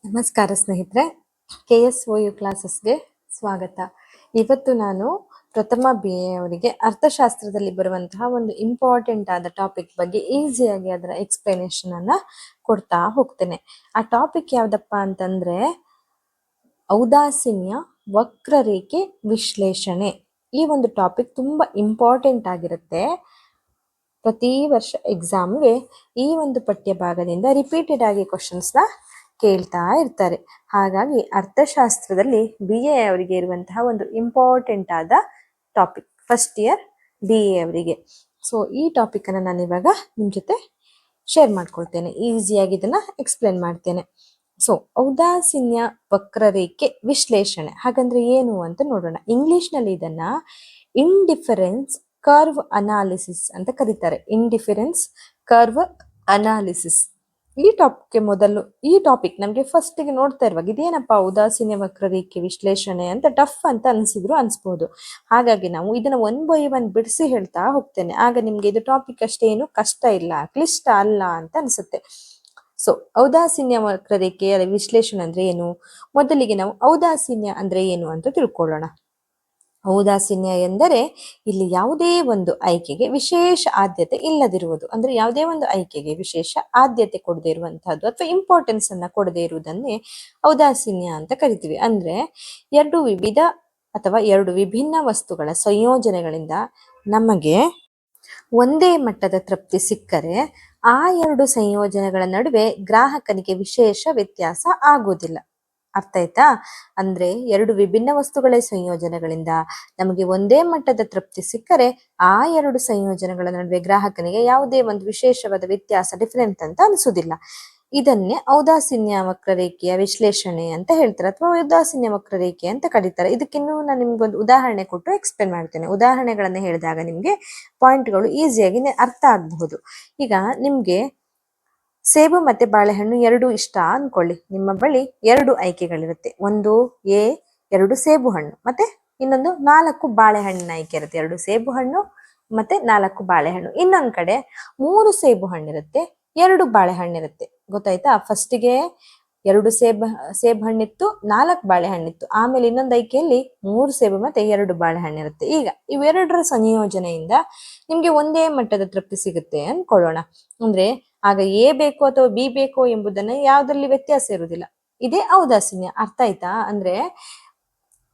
ನಮಸ್ಕಾರ ಸ್ನೇಹಿತರೆ, KSOU ಕ್ಲಾಸಸ್ಗೆ ಸ್ವಾಗತ. ಇವತ್ತು ನಾನು ಪ್ರಥಮ BA ಅವರಿಗೆ ಅರ್ಥಶಾಸ್ತ್ರದಲ್ಲಿ ಬರುವಂತಹ ಒಂದು ಇಂಪಾರ್ಟೆಂಟ್ ಆದ ಟಾಪಿಕ್ ಬಗ್ಗೆ ಈಸಿಯಾಗಿ ಅದರ ಎಕ್ಸ್ಪ್ಲನೇಷನ್ ಅನ್ನ ಕೊಡ್ತಾ ಹೋಗ್ತೇನೆ. ಆ ಟಾಪಿಕ್ ಯಾವ್ದಪ್ಪ ಅಂತಂದ್ರೆ ಔದಾಸೀನ್ಯ ವಕ್ರರೇಖೆ ವಿಶ್ಲೇಷಣೆ. ಈ ಒಂದು ಟಾಪಿಕ್ ತುಂಬಾ ಇಂಪಾರ್ಟೆಂಟ್ ಆಗಿರುತ್ತೆ. ಪ್ರತಿ ವರ್ಷ ಎಕ್ಸಾಮ್ಗೆ ಈ ಒಂದು ಪಠ್ಯ ಭಾಗದಿಂದ ರಿಪೀಟೆಡ್ ಆಗಿ ಕ್ವಶನ್ಸ್ನ ಕೇಳ್ತಾ ಇರ್ತಾರೆ. ಹಾಗಾಗಿ ಅರ್ಥಶಾಸ್ತ್ರದಲ್ಲಿ BA ಅವರಿಗೆ ಇರುವಂತಹ ಒಂದು ಇಂಪಾರ್ಟೆಂಟ್ ಆದ ಟಾಪಿಕ್ ಫಸ್ಟ್ ಇಯರ್ BA ಅವರಿಗೆ. ಸೊ ಈ ಟಾಪಿಕ್ ಅನ್ನ ನಾನು ಇವಾಗ ನಿಮ್ ಜೊತೆ ಶೇರ್ ಮಾಡ್ಕೊಳ್ತೇನೆ, ಈಸಿಯಾಗಿ ಇದನ್ನ ಎಕ್ಸ್ಪ್ಲೇನ್ ಮಾಡ್ತೇನೆ. ಸೊ ಔದಾಸೀನ್ಯ ವಕ್ರರೇಖೆ ವಿಶ್ಲೇಷಣೆ ಹಾಗಂದ್ರೆ ಏನು ಅಂತ ನೋಡೋಣ. ಇಂಗ್ಲಿಷ್ ನಲ್ಲಿ ಇದನ್ನ ಇಂಡಿಫರೆನ್ಸ್ ಕರ್ವ್ ಅನಾಲಿಸಿಸ್ ಅಂತ ಕರೀತಾರೆ. Indifference curve analysis. ಈ ಟಾಪಿಕ್ ನಮ್ಗೆ ಫಸ್ಟ್ ಗೆ ನೋಡ್ತಾ ಇರುವಾಗ ಇದೇನಪ್ಪ ಉದಾಸೀನ್ಯ ವಕ್ರರೇಖೆ ವಿಶ್ಲೇಷಣೆ ಅಂತ ಟಫ್ ಅಂತ ಅನ್ಸ್ಬೋದು. ಹಾಗಾಗಿ ನಾವು ಇದನ್ನ 1 by 1 ಬಿಡಿಸಿ ಹೇಳ್ತಾ ಹೋಗ್ತೇನೆ. ಆಗ ನಿಮ್ಗೆ ಇದು ಟಾಪಿಕ್ ಅಷ್ಟೇನು ಕಷ್ಟ ಇಲ್ಲ, ಕ್ಲಿಷ್ಟ ಅಲ್ಲ ಅಂತ ಅನ್ಸುತ್ತೆ. ಸೊ ಔದಾಸೀನ್ಯ ವಕ್ರರೇಖೆಯ ವಿಶ್ಲೇಷಣೆ ಅಂದ್ರೆ ಏನು? ಮೊದಲಿಗೆ ನಾವು ಔದಾಸೀನ್ಯ ಅಂದ್ರೆ ಏನು ಅಂತ ತಿಳ್ಕೊಳ್ಳೋಣ. ಔದಾಸೀನ್ಯ ಎಂದರೆ ಇಲ್ಲಿ ಯಾವುದೇ ಒಂದು ಆಯ್ಕೆಗೆ ವಿಶೇಷ ಆದ್ಯತೆ ಇಲ್ಲದಿರುವುದು. ಅಂದ್ರೆ ಯಾವುದೇ ಒಂದು ಆಯ್ಕೆಗೆ ವಿಶೇಷ ಆದ್ಯತೆ ಕೊಡದೇ ಇರುವಂತಹದ್ದು ಅಥವಾ ಇಂಪಾರ್ಟೆನ್ಸ್ ಅನ್ನ ಕೊಡದೇ ಇರುವುದನ್ನೇ ಔದಾಸೀನ್ಯ ಅಂತ ಕರಿತೀವಿ. ಅಂದ್ರೆ ಎರಡು ವಿಭಿನ್ನ ವಸ್ತುಗಳ ಸಂಯೋಜನೆಗಳಿಂದ ನಮಗೆ ಒಂದೇ ಮಟ್ಟದ ತೃಪ್ತಿ ಸಿಕ್ಕರೆ ಆ ಎರಡು ಸಂಯೋಜನೆಗಳ ನಡುವೆ ಗ್ರಾಹಕನಿಗೆ ವಿಶೇಷ ವ್ಯತ್ಯಾಸ ಆಗುವುದಿಲ್ಲ. ಅರ್ಥ ಆಯ್ತಾ? ಅಂದ್ರೆ ಎರಡು ವಿಭಿನ್ನ ವಸ್ತುಗಳ ಸಂಯೋಜನೆಗಳಿಂದ ನಮಗೆ ಒಂದೇ ಮಟ್ಟದ ತೃಪ್ತಿ ಸಿಕ್ಕರೆ ಆ ಎರಡು ಸಂಯೋಜನೆಗಳ ನಡುವೆ ಗ್ರಾಹಕನಿಗೆ ಯಾವುದೇ ಒಂದು ವಿಶೇಷವಾದ ವ್ಯತ್ಯಾಸ ಡಿಫರೆಂಟ್ ಅಂತ ಅನಿಸುವುದಿಲ್ಲ. ಇದನ್ನೇ ಔದಾಸೀನ್ಯ ವಕ್ರರೇಖೆಯ ವಿಶ್ಲೇಷಣೆ ಅಂತ ಹೇಳ್ತಾರೆ, ಅಥವಾ ಔದಾಸೀನ್ಯ ವಕ್ರರೇಖೆ ಅಂತ ಕರೀತಾರೆ. ಇದಕ್ಕಿನ್ನೂ ನಾನು ನಿಮ್ಗೊಂದು ಉದಾಹರಣೆ ಕೊಟ್ಟು ಎಕ್ಸ್ಪ್ಲೇನ್ ಮಾಡ್ತೇನೆ. ಉದಾಹರಣೆಗಳನ್ನ ಹೇಳಿದಾಗ ನಿಮ್ಗೆ ಪಾಯಿಂಟ್ಗಳು ಈಸಿಯಾಗಿ ಅರ್ಥ ಆಗಬಹುದು. ಈಗ ನಿಮ್ಗೆ ಸೇಬು ಮತ್ತೆ ಬಾಳೆಹಣ್ಣು ಎರಡು ಇಷ್ಟ ಅನ್ಕೊಳ್ಳಿ. ನಿಮ್ಮ ಬಳಿ 2 ಆಯ್ಕೆಗಳಿರುತ್ತೆ. ಒಂದು A 2 ಸೇಬು ಹಣ್ಣು, ಮತ್ತೆ ಇನ್ನೊಂದು 4 ಬಾಳೆಹಣ್ಣಿನ ಆಯ್ಕೆ ಇರುತ್ತೆ. 2 ಸೇಬು ಹಣ್ಣು ಮತ್ತೆ 4 ಬಾಳೆಹಣ್ಣು. ಇನ್ನೊಂದ್ ಕಡೆ 3 ಸೇಬು ಹಣ್ಣಿರುತ್ತೆ, 2 ಬಾಳೆಹಣ್ಣಿರುತ್ತೆ. ಗೊತ್ತಾಯ್ತಾ? ಫಸ್ಟಿಗೆ 2 ಸೇಬು ಹಣ್ಣಿತ್ತು, 4 ಬಾಳೆಹಣ್ಣಿತ್ತು. ಆಮೇಲೆ ಇನ್ನೊಂದು ಆಯ್ಕೆಯಲ್ಲಿ 3 ಸೇಬು ಮತ್ತೆ 2 ಬಾಳೆಹಣ್ಣಿರುತ್ತೆ. ಈಗ ಇವೆರಡರ ಸಂಯೋಜನೆಯಿಂದ ನಿಮ್ಗೆ ಒಂದೇ ಮಟ್ಟದ ತೃಪ್ತಿ ಸಿಗುತ್ತೆ ಅನ್ಕೊಳ್ಳೋಣ. ಅಂದ್ರೆ ಆಗ A ಬೇಕು ಅಥವಾ B ಬೇಕು ಎಂಬುದನ್ನ ಯಾವ್ದ್ರಲ್ಲಿ ವ್ಯತ್ಯಾಸ ಇರುವುದಿಲ್ಲ. ಇದೇ ಔದಾಸೀನ್ಯ. ಅರ್ಥ ಆಯ್ತಾ? ಅಂದ್ರೆ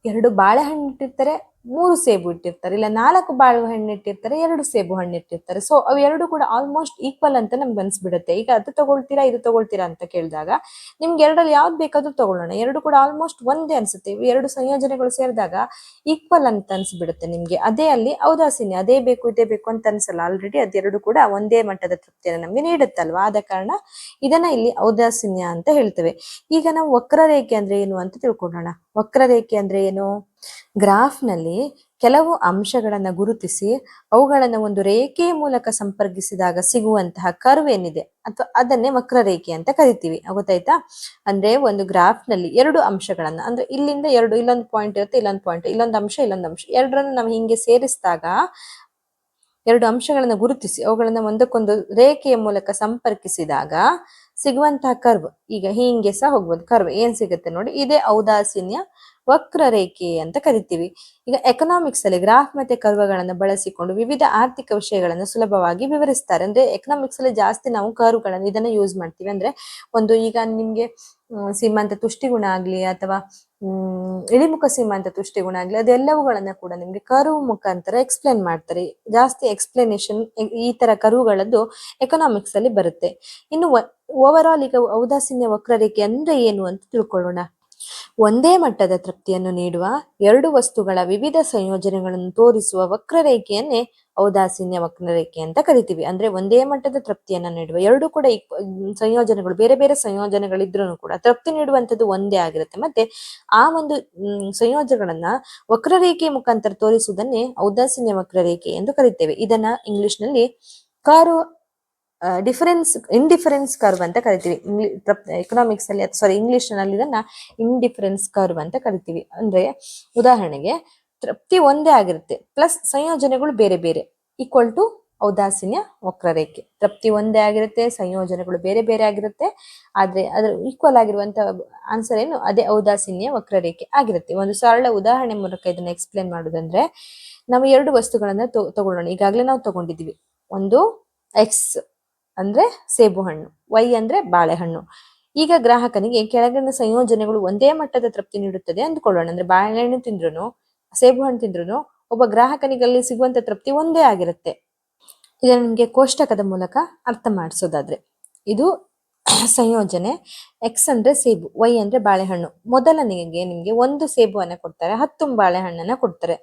2 ಬಾಳೆಹಣ್ಣು ಇಟ್ಟಿರ್ತಾರೆ, 3 ಸೇಬು ಇಟ್ಟಿರ್ತಾರೆ, ಇಲ್ಲ 4 ಬಾಳೆಹಣ್ಣು ಇಟ್ಟಿರ್ತಾರೆ, 2 ಸೇಬು ಹಣ್ಣು ಇಟ್ಟಿರ್ತಾರೆ. ಸೊ ಅವು ಎರಡು ಕೂಡ ಆಲ್ಮೋಸ್ಟ್ ಈಕ್ವಲ್ ಅಂತ ನಮ್ಗೆ ಅನ್ಸ್ಬಿಡುತ್ತೆ. ಈಗ ಅದು ತಗೊಳ್ತೀರಾ ಇದು ತಗೊಳ್ತೀರಾ ಅಂತ ಕೇಳಿದಾಗ ನಿಮ್ಗೆ ಎರಡರಲ್ಲಿ ಯಾವ್ದು ಬೇಕಾದ್ರೂ ತಗೊಳ್ಳೋಣ, ಎರಡು ಕೂಡ ಆಲ್ಮೋಸ್ಟ್ ಒಂದೇ ಅನ್ಸುತ್ತೆ. ಇವು ಎರಡು ಸಂಯೋಜನೆಗಳು ಸೇರಿದಾಗ ಈಕ್ವಲ್ ಅಂತ ಅನ್ಸ್ಬಿಡುತ್ತೆ ನಿಮ್ಗೆ. ಅದೇ ಅಲ್ಲಿ ಔದಾಸೀನ್ಯ. ಅದೇ ಬೇಕು ಇದೇ ಬೇಕು ಅಂತ ಅನ್ಸಲ್ಲ. ಆಲ್ರೆಡಿ ಅದೆರಡು ಕೂಡ ಒಂದೇ ಮಟ್ಟದ ತೃಪ್ತಿಯನ್ನು ನಮ್ಗೆ ನೀಡುತ್ತಲ್ವಾ. ಆದ ಕಾರಣ ಇದನ್ನ ಇಲ್ಲಿ ಔದಾಸೀನ್ಯ ಅಂತ ಹೇಳ್ತೇವೆ. ಈಗ ನಾವು ವಕ್ರರೇಖೆ ಅಂದ್ರೆ ಏನು ಅಂತ ತಿಳ್ಕೊಳ್ಳೋಣ. ವಕ್ರರೇಖೆ ಅಂದ್ರೆ ಏನು? ಗ್ರಾಫ್ ನಲ್ಲಿ ಕೆಲವು ಅಂಶಗಳನ್ನ ಗುರುತಿಸಿ ಅವುಗಳನ್ನ ಒಂದು ರೇಖೆಯ ಮೂಲಕ ಸಂಪರ್ಕಿಸಿದಾಗ ಸಿಗುವಂತಹ ಕರ್ವ್ ಏನಿದೆ ಅಥವಾ ಅದನ್ನೇ ವಕ್ರರೇಖೆ ಅಂತ ಕರಿತೀವಿ. ಗೊತ್ತಾಯ್ತಾ? ಅಂದ್ರೆ ಒಂದು ಗ್ರಾಫ್ ನಲ್ಲಿ 2 ಅಂಶಗಳನ್ನ, ಅಂದ್ರೆ ಇಲ್ಲಿಂದ 2, ಇಲ್ಲೊಂದು ಪಾಯಿಂಟ್ ಇರುತ್ತೆ, ಇಲ್ಲೊಂದು ಪಾಯಿಂಟ್, ಇಲ್ಲೊಂದು ಅಂಶ, ಇಲ್ಲೊಂದು ಅಂಶ, ಎರಡರನ್ನು ನಾವು ಹಿಂಗೆ ಸೇರಿಸಿದಾಗ 2 ಅಂಶಗಳನ್ನ ಗುರುತಿಸಿ ಅವುಗಳನ್ನ ಒಂದಕ್ಕೊಂದು ರೇಖೆಯ ಮೂಲಕ ಸಂಪರ್ಕಿಸಿದಾಗ ಸಿಗುವಂತಹ ಕರ್ವ್, ಈಗ ಹೀಗೆ ಸಹ ಹೋಗ್ಬೋದು. ಕರ್ವ್ ಏನ್ ಸಿಗುತ್ತೆ ನೋಡಿ, ಇದೇ ಔದಾಸೀನ್ಯ ವಕ್ರರೇಖೆ ಅಂತ ಕರಿತೀವಿ. ಈಗ ಎಕನಾಮಿಕ್ಸ್ ಅಲ್ಲಿ ಗ್ರಾಫ್ ಮತ್ತೆ ಕರ್ವ್ಗಳನ್ನ ಬಳಸಿಕೊಂಡು ವಿವಿಧ ಆರ್ಥಿಕ ವಿಷಯಗಳನ್ನು ಸುಲಭವಾಗಿ ವಿವರಿಸ್ತಾರೆ. ಅಂದ್ರೆ ಎಕನಾಮಿಕ್ಸ್ ಅಲ್ಲಿ ಜಾಸ್ತಿ ನಾವು ಕರ್ವ್ಗಳನ್ನು ಇದನ್ನ ಯೂಸ್ ಮಾಡ್ತೀವಿ. ಅಂದ್ರೆ ಒಂದು ಈಗ ನಿಮ್ಗೆ ಸೀಮಾಂತ ತುಷ್ಟಿಗುಣ ಆಗ್ಲಿ ಅಥವಾ ಇಳಿಮುಖ ಸೀಮಾಂತ ತುಷ್ಟಿಗುಣ ಆಗ್ಲಿ, ಅದೆಲ್ಲವುಗಳನ್ನ ಕೂಡ ನಿಮ್ಗೆ ಕರ್ವ್ ಮುಖಾಂತರ ಎಕ್ಸ್ಪ್ಲೇನ್ ಮಾಡ್ತಾರೆ. ಜಾಸ್ತಿ ಎಕ್ಸ್ಪ್ಲನೇಷನ್ ಈ ತರ ಕರ್ವ್ಗಳದ್ದು ಎಕನಾಮಿಕ್ಸ್ ಅಲ್ಲಿ ಬರುತ್ತೆ. ಇನ್ನು ಓವರ್ ಆಲ್ ಈಗ ಔದಾಸೀನ್ಯ ವಕ್ರರೇಖೆ ಅಂದ್ರೆ ಏನು ಅಂತ ತಿಳ್ಕೊಳ್ಳೋಣ. ಒಂದೇ ಮಟ್ಟದ ತೃಪ್ತಿಯನ್ನು ನೀಡುವ 2 ವಸ್ತುಗಳ ವಿವಿಧ ಸಂಯೋಜನೆಗಳನ್ನು ತೋರಿಸುವ ವಕ್ರರೇಖೆಯನ್ನೇ ಔದಾಸೀನ್ಯ ವಕ್ರರೇಖೆ ಅಂತ ಕರಿತೀವಿ. ಅಂದ್ರೆ ಒಂದೇ ಮಟ್ಟದ ತೃಪ್ತಿಯನ್ನ ನೀಡುವ 2 ಕೂಡ ಸಂಯೋಜನೆಗಳು, ಬೇರೆ ಬೇರೆ ಸಂಯೋಜನೆಗಳಿದ್ರೂ ಕೂಡ ತೃಪ್ತಿ ನೀಡುವಂಥದ್ದು ಒಂದೇ ಆಗಿರುತ್ತೆ. ಮತ್ತೆ ಆ ಒಂದು ಸಂಯೋಜನೆಗಳನ್ನ ವಕ್ರರೇಖೆಯ ಮುಖಾಂತರ ತೋರಿಸುವುದನ್ನೇ ಔದಾಸೀನ್ಯ ವಕ್ರರೇಖೆ ಎಂದು ಕರಿತೇವೆ. ಇದನ್ನ ಇಂಗ್ಲಿಷ್ ನಲ್ಲಿ ಇಂಡಿಫರೆನ್ಸ್ ಕರ್ವ್ ಅಂತ ಕರಿತೀವಿ. ಎಕನಾಮಿಕ್ಸ್ ಅಲ್ಲಿ ಇಂಗ್ಲಿಷ್ ನಲ್ಲಿ ಇದನ್ನ ಇಂಡಿಫರೆನ್ಸ್ ಕರ್ವ್ ಅಂತ ಕರಿತೀವಿ. ಅಂದ್ರೆ ಉದಾಹರಣೆಗೆ ತೃಪ್ತಿ ಒಂದೇ ಆಗಿರುತ್ತೆ ಪ್ಲಸ್ ಸಂಯೋಜನೆಗಳು ಬೇರೆ ಬೇರೆ ಈಕ್ವಲ್ ಟು ಔದಾಸೀನ್ಯ ವಕ್ರರೇಖೆ. ತೃಪ್ತಿ ಒಂದೇ ಆಗಿರುತ್ತೆ, ಸಂಯೋಜನೆಗಳು ಬೇರೆ ಬೇರೆ ಆಗಿರುತ್ತೆ, ಆದ್ರೆ ಅದ್ರ ಈಕ್ವಲ್ ಆಗಿರುವಂತ ಆನ್ಸರ್ ಏನು, ಅದೇ ಔದಾಸೀನ್ಯ ವಕ್ರರೇಖೆ ಆಗಿರುತ್ತೆ. ಒಂದು ಸರಳ ಉದಾಹರಣೆ ಮೂಲಕ ಇದನ್ನ ಎಕ್ಸ್ಪ್ಲೇನ್ ಮಾಡೋದಂದ್ರೆ, ನಾವು ಎರಡು ವಸ್ತುಗಳನ್ನ ತಗೊಳ್ಳೋಣ. ಈಗಾಗಲೇ ನಾವು ತಗೊಂಡಿದೀವಿ. ಒಂದು ಎಕ್ಸ್ ಅಂದ್ರೆ ಸೇಬು ಹಣ್ಣು, ವೈ ಅಂದ್ರೆ ಬಾಳೆಹಣ್ಣು. ಈಗ ಗ್ರಾಹಕನಿಗೆ ಕೆಳಗಿನ ಸಂಯೋಜನೆಗಳು ಒಂದೇ ಮಟ್ಟದ ತೃಪ್ತಿ ನೀಡುತ್ತದೆ ಅಂದ್ಕೊಳ್ಳೋಣ. ಅಂದ್ರೆ ಬಾಳೆಹಣ್ಣು ತಿಂದ್ರು ಸೇಬು ಹಣ್ಣು ತಿಂದ್ರು ಒಬ್ಬ ಗ್ರಾಹಕನಿಗೆ ಅಲ್ಲಿ ಸಿಗುವಂತ ತೃಪ್ತಿ ಒಂದೇ ಆಗಿರುತ್ತೆ. ಇದನ್ನ ನಿಮ್ಗೆ ಕೋಷ್ಟಕದ ಮೂಲಕ ಅರ್ಥ ಮಾಡಿಸೋದಾದ್ರೆ, ಇದು ಸಂಯೋಜನೆ. ಎಕ್ಸ್ ಅಂದ್ರೆ ಸೇಬು, ವೈ ಅಂದ್ರೆ ಬಾಳೆಹಣ್ಣು. ಮೊದಲನೆಗೆ ನಿಮ್ಗೆ ಒಂದು ಸೇಬುವನ್ನ ಕೊಡ್ತಾರೆ, 10 ಬಾಳೆಹಣ್ಣನ್ನ ಕೊಡ್ತಾರೆ.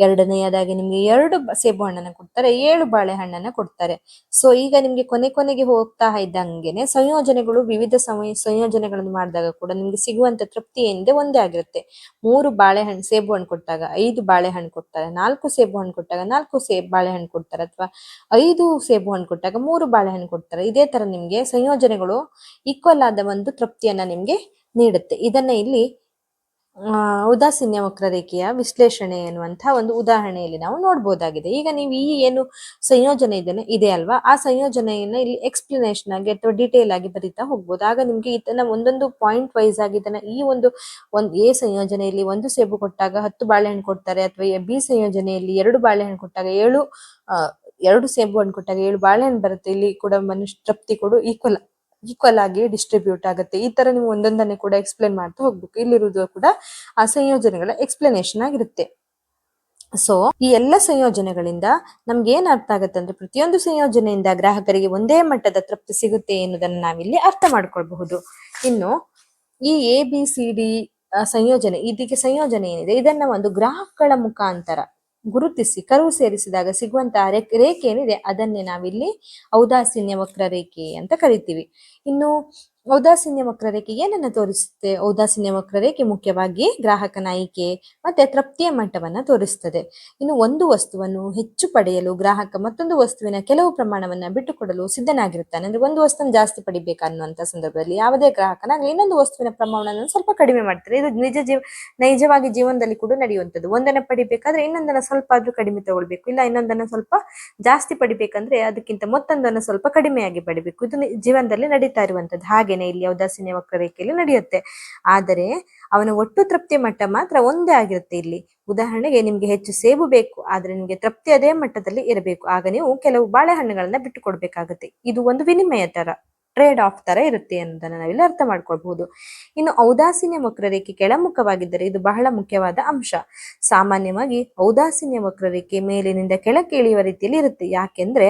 ಎರಡನೆಯದಾಗಿ ನಿಮ್ಗೆ 2 ಸೇಬು ಹಣ್ಣನ್ನ ಕೊಡ್ತಾರೆ, 7 ಬಾಳೆಹಣ್ಣನ್ನ ಕೊಡ್ತಾರೆ. ಸೊ ಈಗ ನಿಮ್ಗೆ ಕೊನೆಗೆ ಹೋಗ್ತಾ ಇದ್ದಂಗೆನೆ ಸಂಯೋಜನೆಗಳು, ವಿವಿಧ ಸಂಯೋಜನೆಗಳನ್ನು ಮಾಡಿದಾಗ ಕೂಡ ನಿಮ್ಗೆ ಸಿಗುವಂತ ತೃಪ್ತಿ ಏನಿದೆ ಒಂದೇ ಆಗಿರುತ್ತೆ. 3 ಬಾಳೆಹಣ್ಣು ಸೇಬು ಹಣ್ಣು ಕೊಟ್ಟಾಗ 5 ಬಾಳೆಹಣ್ಣು ಕೊಡ್ತಾರೆ, 4 ಸೇಬು ಹಣ್ಣು ಕೊಟ್ಟಾಗ 4 ಬಾಳೆಹಣ್ಣು ಕೊಡ್ತಾರೆ, ಅಥವಾ 5 ಸೇಬು ಹಣ್ಣು ಕೊಟ್ಟಾಗ 3 ಬಾಳೆಹಣ್ಣು ಕೊಡ್ತಾರೆ. ಇದೇ ತರ ನಿಮ್ಗೆ ಸಂಯೋಜನೆಗಳು ಈಕ್ವಲ್ ಆದ ಒಂದು ತೃಪ್ತಿಯನ್ನ ನಿಮ್ಗೆ ನೀಡುತ್ತೆ. ಇದನ್ನ ಇಲ್ಲಿ ಉದಾಸೀನ್ಯ ವಕ್ರರೇಖೆಯ ವಿಶ್ಲೇಷಣೆ ಎನ್ನುವಂತಹ ಒಂದು ಉದಾಹರಣೆಯಲ್ಲಿ ನಾವು ನೋಡ್ಬೋದಾಗಿದೆ. ಈಗ ನೀವು ಈ ಏನು ಸಂಯೋಜನೆ ಇದೆ ಅಲ್ವಾ, ಆ ಸಂಯೋಜನೆಯನ್ನ ಇಲ್ಲಿ ಎಕ್ಸ್ಪ್ಲನೇಷನ್ ಆಗಿ ಅಥವಾ ಡೀಟೇಲ್ ಆಗಿ ಬರೀತಾ ಹೋಗ್ಬೋದು. ಆಗ ನಿಮ್ಗೆ ಇದನ್ನ ಒಂದೊಂದು ಪಾಯಿಂಟ್ ವೈಸ್ ಆಗಿ ಇದನ್ನ ಈ ಒಂದು ಎ ಸಂಯೋಜನೆಯಲ್ಲಿ 1 ಸೇಬು ಕೊಟ್ಟಾಗ 10 ಬಾಳೆಹಣ್ಣು ಕೊಡ್ತಾರೆ, ಅಥವಾ ಬಿ ಸಂಯೋಜನೆಯಲ್ಲಿ 2 ಬಾಳೆಹಣ್ಣು ಕೊಟ್ಟಾಗ 2 ಸೇಬು ಹಣ್ಣು ಕೊಟ್ಟಾಗ 7 ಬಾಳೆಹಣ್ಣು ಬರುತ್ತೆ. ಇಲ್ಲಿ ಕೂಡ ಮನುಷ್ಯ ತೃಪ್ತಿ ಕೂಡ ಈಕ್ವಲ್ ಆಗಿ ಡಿಸ್ಟ್ರಿಬ್ಯೂಟ್ ಆಗುತ್ತೆ. ಈ ತರ ನೀವು ಒಂದೊಂದನ್ನೇ ಕೂಡ ಎಕ್ಸ್ಪ್ಲೇನ್ ಮಾಡ್ತಾ ಹೋಗ್ಬೇಕು. ಇಲ್ಲಿರುವುದು ಕೂಡ ಆ ಸಂಯೋಜನೆಗಳ ಎಕ್ಸ್ಪ್ಲನೇಷನ್ ಆಗಿರುತ್ತೆ. ಸೊ ಈ ಎಲ್ಲ ಸಂಯೋಜನೆಗಳಿಂದ ನಮ್ಗೆ ಏನ್ ಅರ್ಥ ಆಗುತ್ತೆ ಅಂದ್ರೆ, ಪ್ರತಿಯೊಂದು ಸಂಯೋಜನೆಯಿಂದ ಗ್ರಾಹಕರಿಗೆ ಒಂದೇ ಮಟ್ಟದ ತೃಪ್ತಿ ಸಿಗುತ್ತೆ ಎನ್ನುವುದನ್ನು ನಾವಿಲ್ಲಿ ಅರ್ಥ ಮಾಡ್ಕೊಳ್ಬಹುದು. ಇನ್ನು ಈ ABCD ಸಂಯೋಜನೆ, ಇದಕ್ಕೆ ಸಂಯೋಜನೆ ಏನಿದೆ ಇದನ್ನ ಒಂದು ಗ್ರಾಫ್ಗಳ ಮುಖಾಂತರ ಗುರುತಿಸಿ ಕರುವು ಸೇರಿಸಿದಾಗ ಸಿಗುವಂತಹ ರೇಖೆ ಏನಿದೆ ಅದನ್ನೇ ನಾವಿಲ್ಲಿ ಔದಾಸೀನ್ಯ ವಕ್ರರೇಖೆ ಅಂತ ಕರಿತೀವಿ. ಇನ್ನು ಔದಾಸೀನ್ಯ ವಕ್ರರೇಖೆ ಏನನ್ನ ತೋರಿಸುತ್ತೆ? ಔದಾಸೀನ್ಯ ವಕ್ರರೇಖೆ ಮುಖ್ಯವಾಗಿ ಗ್ರಾಹಕನ ಆಯ್ಕೆ ಮತ್ತೆ ತೃಪ್ತಿಯ ಮಟ್ಟವನ್ನ ತೋರಿಸ್ತದೆ. ಇನ್ನು ಒಂದು ವಸ್ತುವನ್ನು ಹೆಚ್ಚು ಪಡೆಯಲು ಗ್ರಾಹಕ ಮತ್ತೊಂದು ವಸ್ತುವಿನ ಕೆಲವು ಪ್ರಮಾಣವನ್ನ ಬಿಟ್ಟುಕೊಡಲು ಸಿದ್ಧನಾಗಿರುತ್ತಾನೆ. ಅಂದ್ರೆ ಒಂದು ವಸ್ತುವನ್ನು ಜಾಸ್ತಿ ಪಡಿಬೇಕನ್ನುವಂತ ಸಂದರ್ಭದಲ್ಲಿ ಯಾವುದೇ ಗ್ರಾಹಕನಾಗಲಿ ಇನ್ನೊಂದು ವಸ್ತುವಿನ ಪ್ರಮಾಣವನ್ನು ಸ್ವಲ್ಪ ಕಡಿಮೆ ಮಾಡ್ತಾರೆ. ಇದು ನೈಜವಾಗಿ ಜೀವನದಲ್ಲಿ ಕೂಡ ನಡೆಯುವಂಥದ್ದು. ಒಂದನ್ನ ಪಡಿಬೇಕಾದ್ರೆ ಇನ್ನೊಂದನ್ನ ಸ್ವಲ್ಪ ಆದ್ರೂ ಕಡಿಮೆ ತಗೊಳ್ಬೇಕು, ಇಲ್ಲ ಇನ್ನೊಂದನ್ನ ಸ್ವಲ್ಪ ಜಾಸ್ತಿ ಪಡಿಬೇಕಂದ್ರೆ ಅದಕ್ಕಿಂತ ಮತ್ತೊಂದನ್ನು ಸ್ವಲ್ಪ ಕಡಿಮೆಯಾಗಿ ಪಡಿಬೇಕು. ಇದು ಜೀವನದಲ್ಲಿ ನಡೀತಾ ಇರುವಂತದ್ದು. ಹಾಗೇನೆ ಇಲ್ಲಿ ಔದಾಸೀನ್ಯ ವಕ್ರರೇಖೆಯಲ್ಲಿ ನಡೆಯುತ್ತೆ. ಆದರೆ ಅವನ ಒಟ್ಟು ತೃಪ್ತಿಯ ಮಟ್ಟ ಮಾತ್ರ ಒಂದೇ ಆಗಿರುತ್ತೆ. ಇಲ್ಲಿ ಉದಾಹರಣೆಗೆ ನಿಮ್ಗೆ ಹೆಚ್ಚು ಸೇಬು ಬೇಕು, ಆದ್ರೆ ನಿಮ್ಗೆ ತೃಪ್ತಿ ಅದೇ ಮಟ್ಟದಲ್ಲಿ ಇರಬೇಕು. ಆಗ ನೀವು ಕೆಲವು ಬಾಳೆಹಣ್ಣುಗಳನ್ನ ಬಿಟ್ಟು ಕೊಡ್ಬೇಕಾಗುತ್ತೆ. ಇದು ಒಂದು ವಿನಿಮಯ ತರ, ಟ್ರೇಡ್ ಆಫ್ ತರ ಇರುತ್ತೆ ಅನ್ನೋದನ್ನ ನಾವಿಲ್ಲಿ ಅರ್ಥ ಮಾಡ್ಕೊಳ್ಬಹುದು. ಇನ್ನು ಔದಾಸೀನ್ಯ ವಕ್ರರೇಖೆ ಕೆಳಮುಖವಾಗಿದ್ದರೆ ಇದು ಬಹಳ ಮುಖ್ಯವಾದ ಅಂಶ. ಸಾಮಾನ್ಯವಾಗಿ ಔದಾಸೀನ್ಯ ವಕ್ರರೇಖೆ ಮೇಲಿನಿಂದ ಕೆಳಕ್ಕೆ ಇಳಿಯುವ ರೀತಿಯಲ್ಲಿ ಇರುತ್ತೆ. ಯಾಕೆಂದ್ರೆ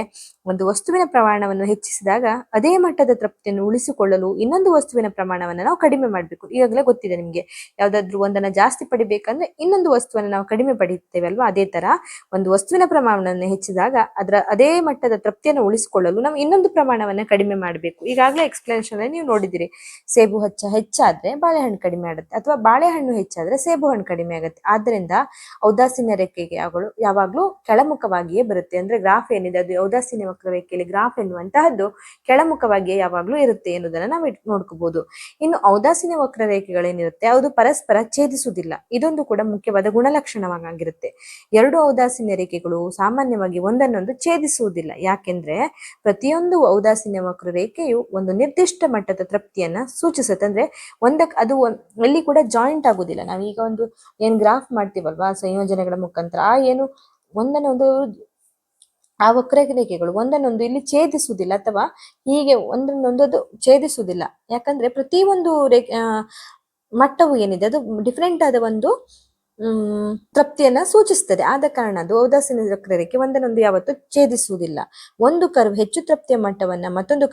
ಒಂದು ವಸ್ತುವಿನ ಪ್ರಮಾಣವನ್ನು ಹೆಚ್ಚಿಸಿದಾಗ ಅದೇ ಮಟ್ಟದ ತೃಪ್ತಿಯನ್ನು ಉಳಿಸಿಕೊಳ್ಳಲು ಇನ್ನೊಂದು ವಸ್ತುವಿನ ಪ್ರಮಾಣವನ್ನು ನಾವು ಕಡಿಮೆ ಮಾಡಬೇಕು. ಈಗಾಗಲೇ ಗೊತ್ತಿದೆ ನಿಮ್ಗೆ, ಯಾವ್ದಾದ್ರು ಒಂದನ್ನ ಜಾಸ್ತಿ ಪಡಿಬೇಕಂದ್ರೆ ಇನ್ನೊಂದು ವಸ್ತುವನ್ನು ನಾವು ಕಡಿಮೆ ಪಡಿತೇವೆ ಅಲ್ವಾ, ಅದೇ ತರ ಒಂದು ವಸ್ತುವಿನ ಪ್ರಮಾಣವನ್ನು ಹೆಚ್ಚಿದಾಗ ಅದೇ ಮಟ್ಟದ ತೃಪ್ತಿಯನ್ನು ಉಳಿಸಿಕೊಳ್ಳಲು ನಾವು ಇನ್ನೊಂದು ಪ್ರಮಾಣವನ್ನ ಕಡಿಮೆ ಮಾಡಬೇಕು. ಈಗಾಗಲೇ ಎಕ್ಸ್ಪ್ಲನೇಷನ್ ನೀವು ನೋಡಿದಿರಿ. ಸೇಬು ಹೆಚ್ಚಾದ್ರೆ ಬಾಳೆಹಣ್ಣು ಕಡಿಮೆ ಆಗುತ್ತೆ, ಅಥವಾ ಬಾಳೆಹಣ್ಣು ಹೆಚ್ಚಾದ್ರೆ ಸೇಬು ಹಣ್ಣು ಕಡಿಮೆ ಆಗುತ್ತೆ. ಆದ್ರಿಂದ ಔದಾಸೀನ್ಯ ರೇಖೆಗೆ ಯಾವಾಗ್ಲೂ ಕೆಳಮುಖವಾಗಿಯೇ ಬರುತ್ತೆ. ಅಂದ್ರೆ ಗ್ರಾಫ್ ಏನಿದೆ ಅದು ಔದಾಸೀನ್ಯ ವಕ್ರರೇಖೆಯಲ್ಲಿ ಗ್ರಾಫ್ ಎನ್ನುವಂತಹದ್ದು ಕೆಳಮುಖವಾಗಿಯೇ ಯಾವಾಗ್ಲೂ ಇರುತ್ತೆ ಎನ್ನುವುದನ್ನ ನಾವು ನೋಡ್ಕೋಬಹುದು. ಇನ್ನು ಔದಾಸೀನ್ಯ ವಕ್ರರೇಖೆಗಳೇನಿರುತ್ತೆ ಅದು ಪರಸ್ಪರ ಛೇದಿಸುವುದಿಲ್ಲ. ಇದೊಂದು ಕೂಡ ಮುಖ್ಯವಾದ ಗುಣಲಕ್ಷಣವಾಗಿರುತ್ತೆ. ಎರಡು ಔದಾಸೀನ್ಯ ರೇಖೆಗಳು ಸಾಮಾನ್ಯವಾಗಿ ಒಂದನ್ನೊಂದು ಛೇದಿಸುವುದಿಲ್ಲ. ಯಾಕೆಂದ್ರೆ ಪ್ರತಿಯೊಂದು ಔದಾಸೀನ್ಯ ವಕ್ರರೇಖೆಯು ಒಂದು ನಿರ್ದಿಷ್ಟ ಮಟ್ಟದ ತೃಪ್ತಿಯನ್ನ ಸೂಚಿಸುತ್ತೆ. ಅಂದ್ರೆ ಅದು ಎಲ್ಲಿ ಕೂಡ ಜಾಯಿಂಟ್ ಆಗುದಿಲ್ಲ. ನಾವೀಗ ಒಂದು ಏನ್ ಗ್ರಾಫ್ ಮಾಡ್ತೀವಲ್ವಾ ಸಂಯೋಜನೆಗಳ ಮುಖಾಂತರ, ಒಂದನ್ನೊಂದು ಆ ವಕ್ರರೇಖೆಗಳು ಒಂದನ್ನೊಂದು ಇಲ್ಲಿ ಛೇದಿಸುವುದಿಲ್ಲ, ಅಥವಾ ಹೀಗೆ ಒಂದನ್ನೊಂದು ಅದು ಛೇದಿಸುವುದಿಲ್ಲ. ಯಾಕಂದ್ರೆ ಪ್ರತಿ ಒಂದು ಮಟ್ಟವು ಏನಿದೆ ಅದು ಡಿಫರೆಂಟ್ ಆದ ಒಂದು ತೃಪ್ತಿಯನ್ನ ಸೂಚಿಸ್ತದೆ. ಆದ ಕಾರಣ ಅದು ಔದಾಸೀನ್ಯ ವಕ್ರರೇಖೆ ಒಂದನ್ನೊಂದು ಯಾವತ್ತು ಛೇದಿಸುವುದಿಲ್ಲ. ಒಂದು ಕರ್ವ್ ಹೆಚ್ಚು ತೃಪ್ತಿಯ ಮಟ್ಟವನ್ನ ಮತ್ತೊಂದು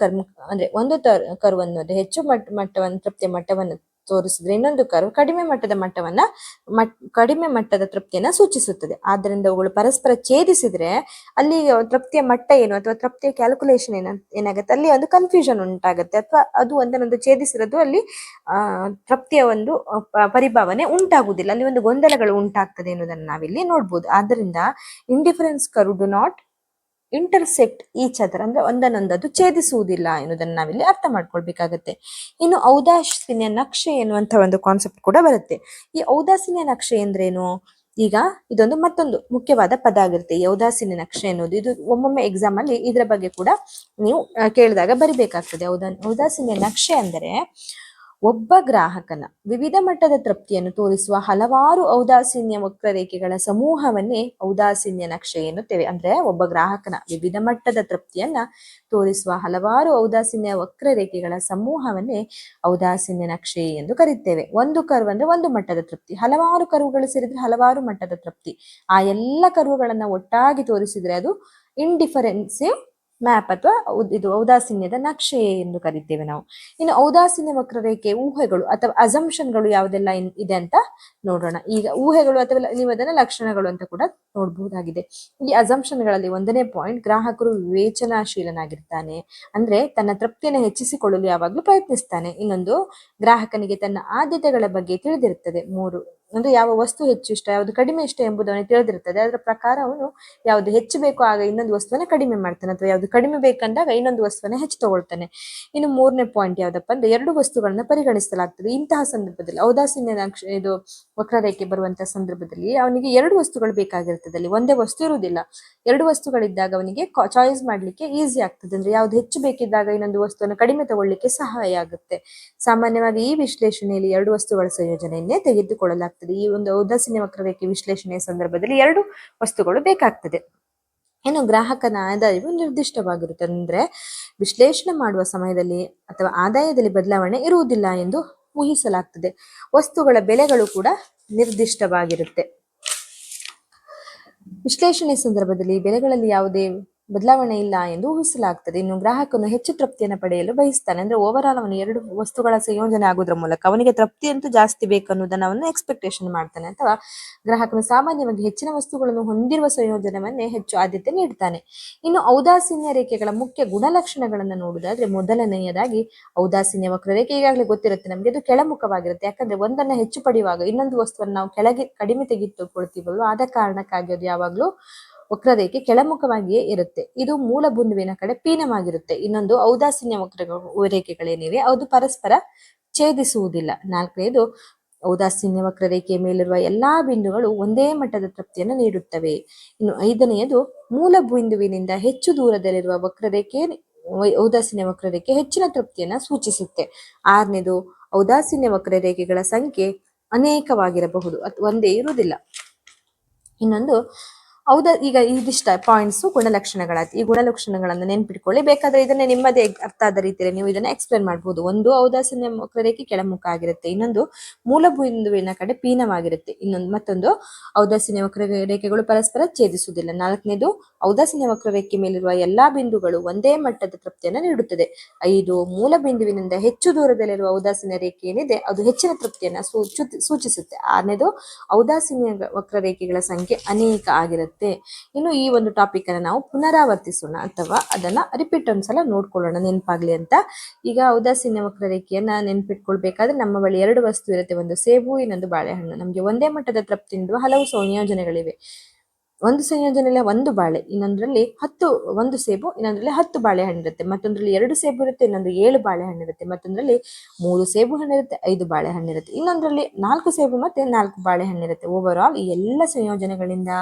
ಅಂದ್ರೆ ಒಂದು ಕರ್ವ್ ಅನ್ನೋದು ಹೆಚ್ಚು ಮಟ್ಟವನ್ನು ತೃಪ್ತಿಯ ಮಟ್ಟವನ್ನು ತೋರಿಸಿದ್ರೆ, ಇನ್ನೊಂದು ಕರ್ವ್ ಕಡಿಮೆ ಮಟ್ಟದ ತೃಪ್ತಿಯನ್ನ ಸೂಚಿಸುತ್ತದೆ. ಆದ್ದರಿಂದ ಅವುಗಳು ಪರಸ್ಪರ ಛೇದಿಸಿದ್ರೆ ಅಲ್ಲಿ ತೃಪ್ತಿಯ ಮಟ್ಟ ಏನು ಅಥವಾ ತೃಪ್ತಿಯ ಕ್ಯಾಲ್ಕುಲೇಷನ್ ಏನಾಗುತ್ತೆ, ಅಲ್ಲಿ ಒಂದು ಕನ್ಫ್ಯೂಷನ್ ಉಂಟಾಗುತ್ತೆ, ಅಥವಾ ಅದು ಒಂದನ್ನೊಂದು ಛೇದಿಸಿರೋದು ಅಲ್ಲಿ ತೃಪ್ತಿಯ ಒಂದು ಪರಿಭಾವನೆ ಉಂಟಾಗುವುದಿಲ್ಲ, ಅಲ್ಲಿ ಒಂದು ಗೊಂದಲಗಳು ಉಂಟಾಗ್ತದೆ ಎನ್ನುವುದನ್ನು ನಾವಿಲ್ಲಿ ನೋಡ್ಬೋದು. ಆದ್ದರಿಂದ indifference curve do not intersect each other, ಅಂದ್ರೆ ಒಂದನ್ನೊಂದದು ಛೇದಿಸುವುದಿಲ್ಲ ಎನ್ನುವುದನ್ನು ನಾವಿಲ್ಲಿ ಅರ್ಥ ಮಾಡ್ಕೊಳ್ಬೇಕಾಗತ್ತೆ. ಇನ್ನು ಔದಾಸೀನ್ಯ ನಕ್ಷೆ ಎನ್ನುವಂತ ಒಂದು ಕಾನ್ಸೆಪ್ಟ್ ಕೂಡ ಬರುತ್ತೆ. ಈ ಔದಾಸೀನ್ಯ ನಕ್ಷೆ ಎಂದ್ರೇನು? ಈಗ ಇದೊಂದು ಮತ್ತೊಂದು ಮುಖ್ಯವಾದ ಪದ ಆಗಿರುತ್ತೆ ಈ ಔದಾಸೀನ್ಯ ನಕ್ಷೆ ಅನ್ನೋದು. ಇದು ಒಮ್ಮೊಮ್ಮೆ ಎಕ್ಸಾಮ್ ಅಲ್ಲಿ ಇದರ ಬಗ್ಗೆ ಕೂಡ ನೀವು ಕೇಳಿದಾಗ ಬರಿಬೇಕಾಗ್ತದೆ. ಔದಾಸೀನ್ಯ ನಕ್ಷೆ ಅಂದರೆ ಒಬ್ಬ ಗ್ರಾಹಕನ ವಿವಿಧ ಮಟ್ಟದ ತೃಪ್ತಿಯನ್ನು ತೋರಿಸುವ ಹಲವಾರು ಔದಾಸೀನ್ಯ ವಕ್ರರೇಖೆಗಳ ಸಮೂಹವನ್ನೇ ಔದಾಸೀನ್ಯ ನಕ್ಷೆ ಎನ್ನುತ್ತೇವೆ. ಅಂದ್ರೆ ಒಬ್ಬ ಗ್ರಾಹಕನ ವಿವಿಧ ಮಟ್ಟದ ತೃಪ್ತಿಯನ್ನ ತೋರಿಸುವ ಹಲವಾರು ಔದಾಸೀನ್ಯ ವಕ್ರರೇಖೆಗಳ ಸಮೂಹವನ್ನೇ ಔದಾಸೀನ್ಯ ನಕ್ಷೆ ಎಂದು ಕರೀತೇವೆ. ಒಂದು ಕರ್ವ್ ಅಂದ್ರೆ ಒಂದು ಮಟ್ಟದ ತೃಪ್ತಿ, ಹಲವಾರು ಕರ್ವ್ಗಳು ಸೇರಿದ್ರೆ ಹಲವಾರು ಮಟ್ಟದ ತೃಪ್ತಿ. ಆ ಎಲ್ಲ ಕರ್ವ್ಗಳನ್ನ ಒಟ್ಟಾಗಿ ತೋರಿಸಿದ್ರೆ ಅದು ಇಂಡಿಫರೆನ್ಸಿವ್ ಮ್ಯಾಪ್ ಅಥವಾ ಇದು ಔದಾಸೀನ್ಯದ ನಕ್ಷೆ ಎಂದು ಕರಿತೇವೆ ನಾವು. ಇನ್ನು ಔದಾಸೀನ್ಯ ವಕ್ರರೇಖೆ ಊಹೆಗಳು ಅಥವಾ ಅಸಂಪ್ಷನ್ಗಳು ಯಾವುದೆಲ್ಲ ಇದೆ ಅಂತ ನೋಡೋಣ. ಈಗ ಊಹೆಗಳು ಅಥವಾ ನೀವು ಅದನ್ನ ಲಕ್ಷಣಗಳು ಅಂತ ಕೂಡ ನೋಡಬಹುದಾಗಿದೆ. ಈ ಅಸಂಪ್ಷನ್ಗಳಲ್ಲಿ ಒಂದನೇ ಪಾಯಿಂಟ್, ಗ್ರಾಹಕರು ವಿವೇಚನಾಶೀಲನಾಗಿರ್ತಾನೆ, ಅಂದ್ರೆ ತನ್ನ ತೃಪ್ತಿಯನ್ನು ಹೆಚ್ಚಿಸಿಕೊಳ್ಳಲು ಯಾವಾಗ್ಲೂ ಪ್ರಯತ್ನಿಸ್ತಾನೆ. ಇನ್ನೊಂದು, ಗ್ರಾಹಕನಿಗೆ ತನ್ನ ಆದ್ಯತೆಗಳ ಬಗ್ಗೆ ತಿಳಿದಿರುತ್ತದೆ. ಮೂರು, ಅಂದ್ರೆ ಯಾವ ವಸ್ತು ಹೆಚ್ಚು ಇಷ್ಟ, ಯಾವುದು ಕಡಿಮೆ ಇಷ್ಟ ಎಂಬುದು ಅವನಿಗೆ ತಿಳಿದಿರುತ್ತದೆ. ಅದರ ಪ್ರಕಾರ ಅವನು ಯಾವ್ದು ಹೆಚ್ಚು ಬೇಕೋ ಆಗ ಇನ್ನೊಂದು ವಸ್ತುವನ್ನ ಕಡಿಮೆ ಮಾಡ್ತಾನೆ, ಅಥವಾ ಯಾವ್ದು ಕಡಿಮೆ ಬೇಕಂದಾಗ ಇನ್ನೊಂದು ವಸ್ತುವನ್ನ ಹೆಚ್ಚು ತಗೊಳ್ತಾನೆ. ಇನ್ನು ಮೂರನೇ ಪಾಯಿಂಟ್ ಯಾವ್ದಪ್ಪ ಅಂದ್ರೆ ಎರಡು ವಸ್ತುಗಳನ್ನ ಪರಿಗಣಿಸಲಾಗ್ತದೆ. ಇಂತಹ ಸಂದರ್ಭದಲ್ಲಿ ಔದಾಸೀನ್ಯ ಇದು ವಕ್ರರೇಖೆ ಬರುವಂತಹ ಸಂದರ್ಭದಲ್ಲಿ ಅವನಿಗೆ ಎರಡು ವಸ್ತುಗಳು ಬೇಕಾಗಿರ್ತದೆ, ಅಲ್ಲಿ ಒಂದೇ ವಸ್ತು ಇರುವುದಿಲ್ಲ. ಎರಡು ವಸ್ತುಗಳಿದ್ದಾಗ ಅವನಿಗೆ ಚಾಯ್ಸ್ ಮಾಡ್ಲಿಕ್ಕೆ ಈಸಿ ಆಗ್ತದೆ. ಅಂದ್ರೆ ಯಾವ್ದು ಹೆಚ್ಚು ಬೇಕಿದ್ದಾಗ ಇನ್ನೊಂದು ವಸ್ತುವನ್ನು ಕಡಿಮೆ ತಗೊಳ್ಳಿಕ್ಕೆ ಸಹಾಯ ಆಗುತ್ತೆ. ಸಾಮಾನ್ಯವಾಗಿ ಈ ವಿಶ್ಲೇಷಣೆಯಲ್ಲಿ ಎರಡು ವಸ್ತುಗಳ ಸಂಯೋಜನೆಯನ್ನೇ ತೆಗೆದುಕೊಳ್ಳಲಾಗ್ತದೆ. ಈ ಒಂದು ಔದಾಸೀನ್ಯ ವಕ್ರರೇಖೆ ವಿಶ್ಲೇಷಣೆಯ ಸಂದರ್ಭದಲ್ಲಿ ಎರಡು ವಸ್ತುಗಳು ಬೇಕಾಗ್ತದೆ. ಇನ್ನು ಗ್ರಾಹಕನ ಆದಾಯವು ನಿರ್ದಿಷ್ಟವಾಗಿರುತ್ತೆ, ಅಂದ್ರೆ ವಿಶ್ಲೇಷಣೆ ಮಾಡುವ ಸಮಯದಲ್ಲಿ ಅಥವಾ ಆದಾಯದಲ್ಲಿ ಬದಲಾವಣೆ ಇರುವುದಿಲ್ಲ ಎಂದು ಊಹಿಸಲಾಗ್ತದೆ. ವಸ್ತುಗಳ ಬೆಲೆಗಳು ಕೂಡ ನಿರ್ದಿಷ್ಟವಾಗಿರುತ್ತೆ. ವಿಶ್ಲೇಷಣೆ ಸಂದರ್ಭದಲ್ಲಿ ಬೆಲೆಗಳಲ್ಲಿ ಯಾವುದೇ ಬದಲಾವಣೆ ಇಲ್ಲ ಎಂದು ಊಹಿಸಲಾಗ್ತದೆ. ಇನ್ನು ಗ್ರಾಹಕನು ಹೆಚ್ಚು ತೃಪ್ತಿಯನ್ನು ಪಡೆಯಲು ಬಯಸ್ತಾನೆ, ಅಂದ್ರೆ ಓವರ್ ಆಲ್ ಅವನು ಎರಡು ವಸ್ತುಗಳ ಸಂಯೋಜನೆ ಆಗೋದ್ರ ಮೂಲಕ ಅವನಿಗೆ ತೃಪ್ತಿ ಅಂತೂ ಜಾಸ್ತಿ ಬೇಕನ್ನುವುದನ್ನು ಅವನು ಎಕ್ಸ್ಪೆಕ್ಟೇಷನ್ ಮಾಡ್ತಾನೆ. ಅಥವಾ ಗ್ರಾಹಕನು ಸಾಮಾನ್ಯವಾಗಿ ಹೆಚ್ಚಿನ ವಸ್ತುಗಳನ್ನು ಹೊಂದಿರುವ ಸಂಯೋಜನವನ್ನೇ ಹೆಚ್ಚು ಆದ್ಯತೆ ನೀಡ್ತಾನೆ. ಇನ್ನು ಔದಾಸೀನ್ಯ ರೇಖೆಗಳ ಮುಖ್ಯ ಗುಣಲಕ್ಷಣಗಳನ್ನು ನೋಡುವುದಾದ್ರೆ, ಮೊದಲನೆಯದಾಗಿ ಔದಾಸೀನ್ಯ ವಕ್ರರೇಖೆ ಈಗಾಗಲೇ ಗೊತ್ತಿರುತ್ತೆ ನಮ್ಗೆ, ಅದು ಕೆಳಮುಖವಾಗಿರುತ್ತೆ. ಯಾಕಂದ್ರೆ ಒಂದನ್ನ ಹೆಚ್ಚು ಪಡೆಯುವಾಗ ಇನ್ನೊಂದು ವಸ್ತುವನ್ನು ನಾವು ಕೆಳಗೆ ಕಡಿಮೆ ತೆಗೆದುಕೊಳ್ತೀವಲ್ವ, ಆದ ಕಾರಣಕ್ಕಾಗಿ ಅದು ಯಾವಾಗ್ಲೂ ವಕ್ರರೇಖೆ ಕೆಳಮುಖವಾಗಿಯೇ ಇರುತ್ತೆ. ಇದು ಮೂಲ ಬಿಂದುವಿನ ಕಡೆ ಪೀನವಾಗಿರುತ್ತೆ. ಇನ್ನೊಂದು, ಔದಾಸೀನ್ಯ ರೇಖೆಗಳೇನಿವೆ ಅದು ಪರಸ್ಪರ ಛೇದಿಸುವುದಿಲ್ಲ. ನಾಲ್ಕನೇದು, ಔದಾಸೀನ್ಯ ವಕ್ರರೇಖೆಯ ಮೇಲಿರುವ ಎಲ್ಲಾ ಬಿಂದುಗಳು ಒಂದೇ ಮಟ್ಟದ ತೃಪ್ತಿಯನ್ನು ನೀಡುತ್ತವೆ. ಇನ್ನು ಐದನೆಯದು, ಮೂಲ ಬಿಂದುವಿನಿಂದ ಹೆಚ್ಚು ದೂರದಲ್ಲಿರುವ ವಕ್ರರೇಖೆ ಔದಾಸೀನ್ಯ ವಕ್ರರೇಖೆ ಹೆಚ್ಚಿನ ತೃಪ್ತಿಯನ್ನ ಸೂಚಿಸುತ್ತೆ. ಆರನೇದು, ಔದಾಸೀನ್ಯ ವಕ್ರರೇಖೆಗಳ ಸಂಖ್ಯೆ ಅನೇಕವಾಗಿರಬಹುದು, ಒಂದೇ ಇರುವುದಿಲ್ಲ. ಇನ್ನೊಂದು, ಈಗ ಇದಿಷ್ಟ ಪಾಯಿಂಟ್ಸ್ ಗುಣಲಕ್ಷಣಗಳಾಯ್ತು. ಈ ಗುಣಲಕ್ಷಣಗಳನ್ನು ನೆನ್ಪಿಟ್ಕೊಳ್ಳಿ. ಬೇಕಾದ್ರೆ ಇದನ್ನೇ ನಿಮ್ಮದೇ ಅರ್ಥ ಆದ ರೀತಿಯಲ್ಲಿ ನೀವು ಇದನ್ನ ಎಕ್ಸ್ಪ್ಲೇನ್ ಮಾಡಬಹುದು. ಒಂದು, ಔದಾಸೀನ್ಯ ವಕ್ರರೇಖೆ ಕೆಳಮುಖ ಆಗಿರುತ್ತೆ. ಇನ್ನೊಂದು, ಮೂಲ ಬಿಂದುವಿನ ಕಡೆ ಪೀನವಾಗಿರುತ್ತೆ. ಮತ್ತೊಂದು, ಔದಾಸೀನ್ಯ ವಕ್ರರೇಖೆಗಳು ಪರಸ್ಪರ ಛೇದಿಸುವುದಿಲ್ಲ. ನಾಲ್ಕನೇದು, ಔದಾಸೀನ್ಯ ವಕ್ರರೇಖೆ ಮೇಲಿರುವ ಎಲ್ಲಾ ಬಿಂದುಗಳು ಒಂದೇ ಮಟ್ಟದ ತೃಪ್ತಿಯನ್ನು ನೀಡುತ್ತದೆ. ಐದು, ಮೂಲ ಬಿಂದುವಿನಿಂದ ಹೆಚ್ಚು ದೂರದಲ್ಲಿರುವ ಔದಾಸೀನ್ಯ ರೇಖೆ ಏನಿದೆ ಅದು ಹೆಚ್ಚಿನ ತೃಪ್ತಿಯನ್ನ ಸೂಚಿಸುತ್ತೆ. ಆರನೇದು, ಔದಾಸೀನ್ಯ ವಕ್ರರೇಖೆಗಳ ಸಂಖ್ಯೆ ಅನೇಕ ಆಗಿರುತ್ತೆ. ಇನ್ನು ಈ ಒಂದು ಟಾಪಿಕ್ ಅನ್ನ ನಾವು ಪುನರಾವರ್ತಿಸೋಣ, ಅಥವಾ ಅದನ್ನ ರಿಪೀಟ್ ಒಂದ್ಸಲ ನೋಡ್ಕೊಳ್ಳೋಣ ನೆನಪಾಗ್ಲಿ ಅಂತ. ಈಗ ಔದಾಸೀನ್ಯ ವಕ್ರರೇಖೆಯನ್ನ ನೆನ್ಪಿಟ್ಕೊಳ್ಬೇಕಾದ್ರೆ ನಮ್ಮ ಬಳಿ ಎರಡು ವಸ್ತು ಇರುತ್ತೆ, ಒಂದು ಸೇಬು, ಇನ್ನೊಂದು ಬಾಳೆಹಣ್ಣು. ನಮ್ಗೆ ಒಂದೇ ಮಟ್ಟದ ತೃಪ್ತಿ ನೀಡುವ ಹಲವು ಸಂಯೋಜನೆಗಳಿವೆ. ಒಂದು ಸಂಯೋಜನೆಯಲ್ಲಿ ಒಂದು ಬಾಳೆ, ಇನ್ನೊಂದರಲ್ಲಿ ಒಂದು ಸೇಬು, ಇನ್ನೊಂದರಲ್ಲಿ 10 ಬಾಳೆಹಣ್ಣು ಇರುತ್ತೆ. ಮತ್ತೊಂದರಲ್ಲಿ 2 ಸೇಬು ಇರುತ್ತೆ, ಇನ್ನೊಂದು 7 ಬಾಳೆಹಣ್ಣು ಇರುತ್ತೆ. ಮತ್ತೊಂದರಲ್ಲಿ 3 ಸೇಬು ಹಣ್ಣು ಇರುತ್ತೆ, 5 ಬಾಳೆಹಣ್ಣು ಇರುತ್ತೆ. ಇನ್ನೊಂದರಲ್ಲಿ 4 ಸೇಬು ಮತ್ತೆ 4 ಬಾಳೆಹಣ್ಣು ಇರುತ್ತೆ. ಓವರ್ ಆಲ್ ಈ ಎಲ್ಲ ಸಂಯೋಜನೆಗಳಿಂದ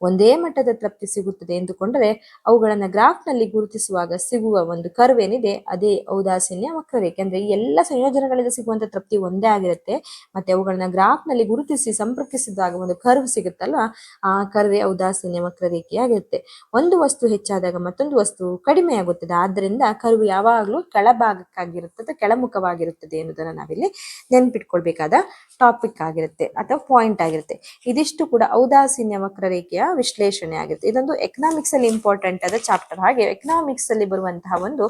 ಒಂದೇ ಮಟ್ಟದ ತೃಪ್ತಿ ಸಿಗುತ್ತದೆ ಎಂದುಕೊಂಡರೆ ಅವುಗಳನ್ನ ಗ್ರಾಫ್ ನಲ್ಲಿ ಗುರುತಿಸುವಾಗ ಸಿಗುವ ಒಂದು ಕರ್ವ್ ಏನಿದೆ ಅದೇ ಔದಾಸೀನ್ಯ ವಕ್ರರೇಖೆ. ಅಂದ್ರೆ ಈ ಎಲ್ಲ ಸಂಯೋಜನೆಗಳಿಂದ ಸಿಗುವಂತ ತೃಪ್ತಿ ಒಂದೇ ಆಗಿರುತ್ತೆ. ಮತ್ತೆ ಅವುಗಳನ್ನ ಗ್ರಾಫ್ ನಲ್ಲಿ ಗುರುತಿಸಿ ಸಂಪರ್ಕಿಸಿದಾಗ ಒಂದು ಕರ್ವ್ ಸಿಗುತ್ತಲ್ವಾ, ಆ ಕರ್ವೇ ಔದಾಸೀನ್ಯ ವಕ್ರರೇಖೆಯಾಗಿರುತ್ತೆ. ಒಂದು ವಸ್ತು ಹೆಚ್ಚಾದಾಗ ಮತ್ತೊಂದು ವಸ್ತು ಕಡಿಮೆ ಆಗುತ್ತದೆ. ಆದ್ದರಿಂದ ಕರ್ವ್ ಯಾವಾಗಲೂ ಕೆಳಭಾಗಕ್ಕಾಗಿರುತ್ತದೆ, ಕೆಳಮುಖವಾಗಿರುತ್ತದೆ ಎನ್ನುವುದನ್ನು ನಾವಿಲ್ಲಿ ನೆನ್ಪಿಟ್ಕೊಳ್ಬೇಕಾದ ಟಾಪಿಕ್ ಆಗಿರುತ್ತೆ ಅಥವಾ ಪಾಯಿಂಟ್ ಆಗಿರುತ್ತೆ. ಇದಿಷ್ಟು ಕೂಡ ಔದಾಸೀನ್ಯ ವಕ್ರರೇಖೆಯ ವಿಶ್ಲೇಷಣೆ ಆಗಿರುತ್ತೆ. ಇದೊಂದು ಎಕನಾಮಿಕ್ಸ್ ಅಲ್ಲಿ ಇಂಪಾರ್ಟೆಂಟ್ ಆದ ಚಾಪ್ಟರ್. ಹಾಗೆ ಎಕನಾಮಿಕ್ಸ್ ಅಲ್ಲಿ ಬರುವಂತಹ ಒಂದು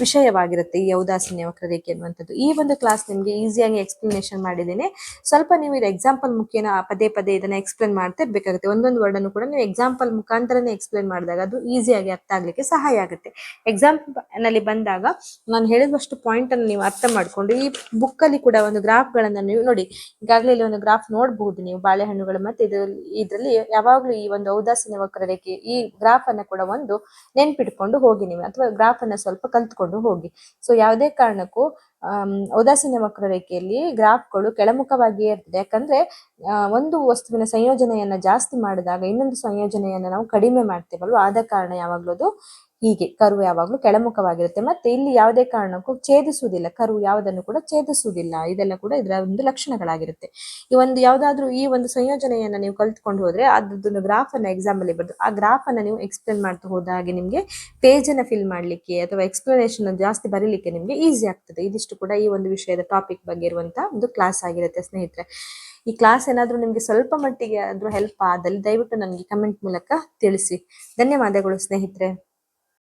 ವಿಷಯವಾಗಿರುತ್ತೆ ಈ ಔದಾಸೀನ್ಯ ವಕ್ರರೇಖೆ ಅನ್ನುವಂಥದ್ದು. ಈ ಒಂದು ಕ್ಲಾಸ್ ನಿಮಗೆ ಈಸಿಯಾಗಿ ಎಕ್ಸ್ಪ್ಲನೇಷನ್ ಮಾಡಿದ್ದೇನೆ. ಸ್ವಲ್ಪ ನೀವು ಇದು ಎಕ್ಸಾಂಪಲ್ ಮುಖೇನ ಪದೇ ಪದೇ ಇದನ್ನ ಎಕ್ಸ್ಪ್ಲೇನ್ ಮಾಡ್ತಾ ಇರ್ಬೇಕಾಗುತ್ತೆ. ಒಂದೊಂದು ವರ್ಡ್ ಅನ್ನು ಕೂಡ ನೀವು ಎಕ್ಸಾಂಪಲ್ ಮುಖಾಂತರನೇ ಎಕ್ಸ್ಪ್ಲೇನ್ ಮಾಡಿದಾಗ ಅದು ಈಸಿಯಾಗಿ ಅರ್ಥ ಆಗ್ಲಿಕ್ಕೆ ಸಹಾಯ ಆಗುತ್ತೆ. ಎಕ್ಸಾಂಪಲ್ ನಲ್ಲಿ ಬಂದಾಗ ನಾನು ಹೇಳಿದಷ್ಟು ಪಾಯಿಂಟ್ ಅನ್ನು ನೀವು ಅರ್ಥ ಮಾಡ್ಕೊಂಡು, ಈ ಬುಕ್ ಅಲ್ಲಿ ಕೂಡ ಒಂದು ಗ್ರಾಫ್ ಗಳನ್ನ ನೀವು ನೋಡಿ, ಈಗಾಗಲೇ ಇಲ್ಲಿ ಒಂದು ಗ್ರಾಫ್ ನೋಡಬಹುದು ನೀವು, ಬಾಳೆಹಣ್ಣುಗಳು. ಮತ್ತೆ ಇದರಲ್ಲಿ ಯಾವಾಗ್ಲೂ ಈ ಒಂದು ಔದಾಸೀನ್ಯ ವಕ್ರರೇಖೆ ಈ ಗ್ರಾಫ್ ಅನ್ನ ಕೂಡ ಒಂದು ನೆನ್ಪಿಟ್ಕೊಂಡು ಹೋಗಿ ನೀವು, ಅಥವಾ ಗ್ರಾಫ್ ಅನ್ನ ಸ್ವಲ್ಪ ಕಲ್ತ್ಕೊಂಡು ಹೋಗಿ. ಸೊ ಯಾವುದೇ ಕಾರಣಕ್ಕೂ ಉದಾಸೀನ ವಕ್ರರೇಖೆಯಲ್ಲಿ ಗ್ರಾಫ್ಗಳು ಕೆಳಮುಖವಾಗಿಯೇ ಇರ್ತದೆ. ಯಾಕಂದ್ರೆ ಒಂದು ವಸ್ತುವಿನ ಸಂಯೋಜನೆಯನ್ನ ಜಾಸ್ತಿ ಮಾಡಿದಾಗ ಇನ್ನೊಂದು ಸಂಯೋಜನೆಯನ್ನ ನಾವು ಕಡಿಮೆ ಮಾಡ್ತೇವಲ್ವ, ಆದ ಕಾರಣ ಯಾವಾಗ್ಲೂ ಅದು ಹೀಗೆ ಕರು ಯಾವಾಗ್ಲೂ ಕೆಳಮುಖವಾಗಿರುತ್ತೆ. ಮತ್ತೆ ಇಲ್ಲಿ ಯಾವುದೇ ಕಾರಣಕ್ಕೂ ಛೇದಿಸುವುದಿಲ್ಲ, ಕರು ಯಾವುದನ್ನು ಕೂಡ ಛೇದಿಸುವುದಿಲ್ಲ. ಇದೆಲ್ಲ ಕೂಡ ಇದರ ಒಂದು ಲಕ್ಷಣಗಳಾಗಿರುತ್ತೆ. ಈ ಒಂದು ಸಂಯೋಜನೆಯನ್ನ ನೀವು ಕಲ್ತ್ಕೊಂಡು ಹೋದ್ರೆ ಅದನ್ನು ಗ್ರಾಫ್ ಅನ್ನ ಎಕ್ಸಾಮ್ ಅಲ್ಲಿ ಬರೆದು ಆ ಗ್ರಾಫ್ ಅನ್ನ ನೀವು ಎಕ್ಸ್ಪ್ಲೇನ್ ಮಾಡ್ತಾ ಹೋದ ಹಾಗೆ ನಿಮ್ಗೆ ಪೇಜ್ ಅನ್ನ ಫಿಲ್ ಮಾಡ್ಲಿಕ್ಕೆ ಅಥವಾ ಎಕ್ಸ್ಪ್ಲನೇಷನ್ ಜಾಸ್ತಿ ಬರೀಲಿಕ್ಕೆ ನಿಮ್ಗೆ ಈಸಿ ಆಗ್ತದೆ. ಇದಿಷ್ಟು ಕೂಡ ಈ ಒಂದು ವಿಷಯದ ಟಾಪಿಕ್ ಬಗ್ಗೆ ಇರುವಂತಹ ಒಂದು ಕ್ಲಾಸ್ ಆಗಿರುತ್ತೆ ಸ್ನೇಹಿತರೆ. ಈ ಕ್ಲಾಸ್ ಏನಾದ್ರೂ ನಿಮ್ಗೆ ಸ್ವಲ್ಪ ಮಟ್ಟಿಗೆ ಆದ್ರೂ ಹೆಲ್ಪ್ ಆದಲ್ಲಿ ದಯವಿಟ್ಟು ನನಗೆ ಕಮೆಂಟ್ ಮೂಲಕ ತಿಳಿಸಿ. ಧನ್ಯವಾದಗಳು ಸ್ನೇಹಿತರೆ.